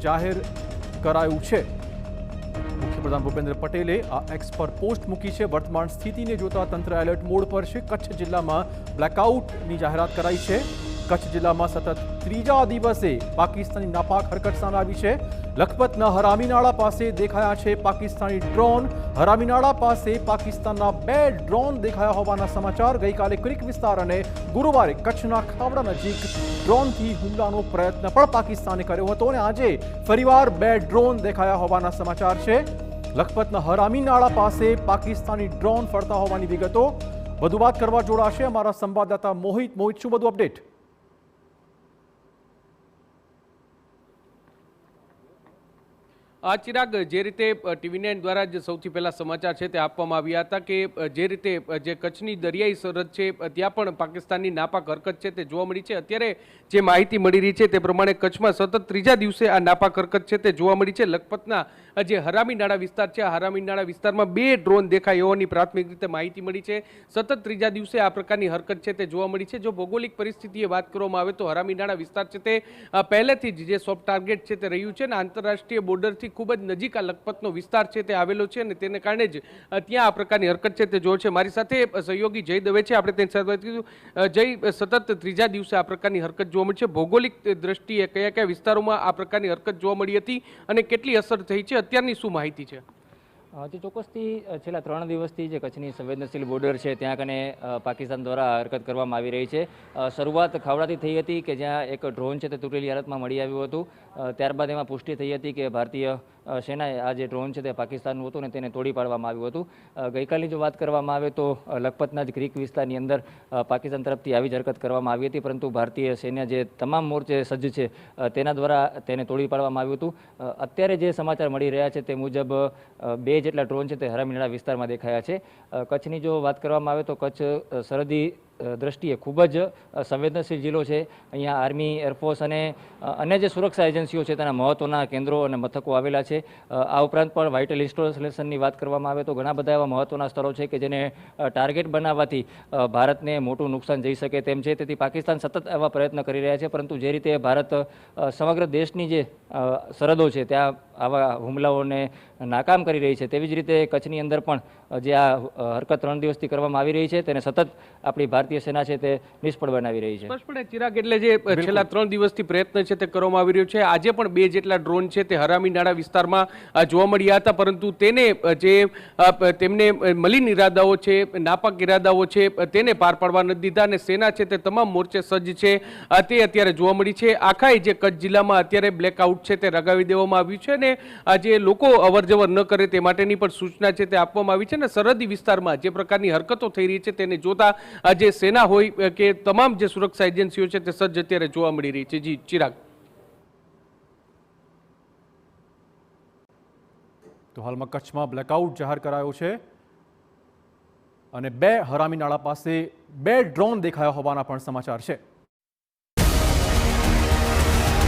જાહેર કરાયું છે। મુખ્યપ્રધાન ભૂપેન્દ્ર પટેલે આ એક્સ પર પોસ્ટ મૂકી છે। વર્તમાન સ્થિતિને જોતા તંત્ર એલર્ટ મોડ પર છે। કચ્છ જિલ્લામાં બ્લેકઆઉટની જાહેરાત કરાઈ છે। કચ્છ જિલ્લામાં સતત ત્રીજા દિવસે પાકિસ્તાની નાપાક હરકત સામે આવી છે। લખપતના હરામીનાળા પાસે દેખાયા છે પાકિસ્તાની ડ્રોન। હરામીનાળા પાસે પાકિસ્તાનના 2 ડ્રોન દેખાયા હોવાના સમાચાર। ગઈકાલે ક્રિક વિસ્તાર અને ગુરુવારે કચ્છના ખાવડા નજીક ડ્રોનથી હુમલાનો પ્રયત્ન પણ પાકિસ્તાને કર્યો હતો અને આજે ફરીવાર 2 ડ્રોન દેખાયા હોવાના સમાચાર છે। લખપતના હરામીનાળા પાસે પાકિસ્તાની ડ્રોન ફરતા હોવાની વિગતો। વધુ વાત કરવા જોડાશે અમારા સંવાદદાતા મોહિત। શું બધું અપડેટ? ચિરાગ, જે રીતે TV9 દ્વારા જે સૌથી પહેલા સમાચાર છે તે આપવામાં આવ્યા હતા કે જે રીતે જે કચ્છની દરિયાઈ સરહદ છે ત્યાં પણ પાકિસ્તાનની નાપાક હરકત છે તે જોવા મળી છે। અત્યારે જે માહિતી મળી રહી છે તે પ્રમાણે કચ્છમાં સતત ત્રીજા દિવસે આ નાપાક હરકત છે તે જોવા મળી છે। લખપતના જે હરામીનાળા વિસ્તાર છે આ હરામીનાળા વિસ્તારમાં 2 ડ્રોન દેખાય હોવાની પ્રાથમિક રીતે માહિતી મળી છે। સતત ત્રીજા દિવસે આ પ્રકારની હરકત છે તે જોવા મળી છે। જો ભૌગોલિક પરિસ્થિતિએ વાત કરવામાં આવે તો હરામીનાળા વિસ્તાર છે તે પહેલેથી જ જે સોફ્ટ ટાર્ગેટ છે તે રહ્યું છે અને આંતરરાષ્ટ્રીય બોર્ડરથી ખૂબ જ નજીક આ લખપતનો વિસ્તાર છે તે આવેલો છે અને તેને કારણે જ ત્યાં આ પ્રકારની હરકત છે તે જોવા છે। મારી સાથે સહયોગી જય દવે છે, આપણે તેની સાથે વાત કરીશું। જય, સતત ત્રીજા દિવસે આ પ્રકારની હરકત જોવા મળી છે। ભૌગોલિક દ્રષ્ટિએ કયા કયા વિસ્તારોમાં આ પ્રકારની હરકત જોવા મળી હતી અને કેટલી અસર થઈ છે, અત્યારની શું માહિતી છે? જે ચોક્કસથી છેલ્લા 3 દિવસથી જે કચ્છની સંવેદનશીલ બોર્ડર છે ત્યાં કને પાકિસ્તાન દ્વારા હરકત કરવામાં આવી રહી છે। શરૂઆત ખાવડાથી થઈ હતી કે જ્યાં એક ડ્રોન છે તે તૂટેલી હાલતમાં મળી આવ્યું હતું। ત્યારબાદ એમાં પુષ્ટિ થઈ હતી કે ભારતીય સેનાએ આ જે ડ્રોન છે તે પાકિસ્તાનનું હતું અને તેને તોડી પાડવામાં આવ્યું હતું। ગઈકાલની જો વાત કરવામાં આવે તો લખપતના જ ક્રિક વિસ્તારની અંદર પાકિસ્તાન તરફથી આવી જ હરકત કરવામાં આવી હતી, પરંતુ ભારતીય સૈન્ય જે તમામ મોરચે સજ્જ છે તેના દ્વારા તેને તોડી પાડવામાં આવ્યું હતું। અત્યારે જે સમાચાર મળી રહ્યા છે તે મુજબ 2 જેટલા ડ્રોન છે તે હરામીનાળા વિસ્તારમાં દેખાયા છે। કચ્છની જો વાત કરવામાં આવે તો કચ્છ સરહદી દ્રષ્ટિએ ખૂબ જ સંવેદનશીલ જિલ્લો છે। અહીંયા આર્મી, એરફોર્સ અને અન્ય જે સુરક્ષા એજન્સીઓ છે તેના મહત્ત્વના કેન્દ્રો અને મથકો આવેલા છે। આ ઉપરાંત પણ વાઇટલ ઇન્સ્ટોલેશનની વાત કરવામાં આવે તો ઘણા બધા એવા મહત્ત્વના સ્થળો છે કે જેને ટાર્ગેટ બનાવવાથી ભારતને મોટું નુકસાન જઈ શકે તેમ છે। તેથી પાકિસ્તાન સતત આવા પ્રયત્ન કરી રહ્યા છે, પરંતુ જે રીતે ભારત સમગ્ર દેશની જે સરહદો છે ત્યાં આવા હુમલાઓને નાકામ કરી રહી છે, તેવી જ રીતે કચ્છની અંદર પણ જે આ હરકત 3 દિવસથી કરવામાં આવી રહી છે તેને સતત આપણી ભારતીય સેના છે તે નિષ્ફળ બનાવી રહી છે। સ્પષ્ટપણે ચિરાગ, એટલે જે છેલ્લા 3 દિવસથી પ્રયત્ન છે તે કરવામાં આવી રહ્યો છે। આજે પણ 2 જેટલા ડ્રોન છે તે હરામીનાળા વિસ્તારમાં જોવા મળ્યા હતા, પરંતુ તેને જે તેમને મલિન ઇરાદાઓ છે, નાપાક ઇરાદાઓ છે તેને પાર પાડવા નથી દીધા અને સેના છે તે તમામ મોરચે સજ્જ છે તે અત્યારે જોવા મળી છે। આખા જે કચ્છ જિલ્લામાં અત્યારે બ્લેકઆઉટ છે તે લગાવી દેવામાં આવ્યું છે અને જે લોકો અવરજવર ન કરે તે માટેની પણ સૂચના છે તે આપવામાં આવી છે અને સરહદી વિસ્તારમાં જે પ્રકારની હરકતો થઈ રહી છે તેને જોતા જે સેના હોય કે તમામ જે સુરક્ષા એજન્સીઓ છે તે સજ્જ અત્યારે જોવા મળી રહી છે। જી ચિરાગ। તો હાલમાં કચ્છમાં બ્લેકઆઉટ જાહેર કરાયો છે અને 2 હરામીનાળા પાસે 2 ડ્રોન દેખાયા હોવાના પણ સમાચાર છે।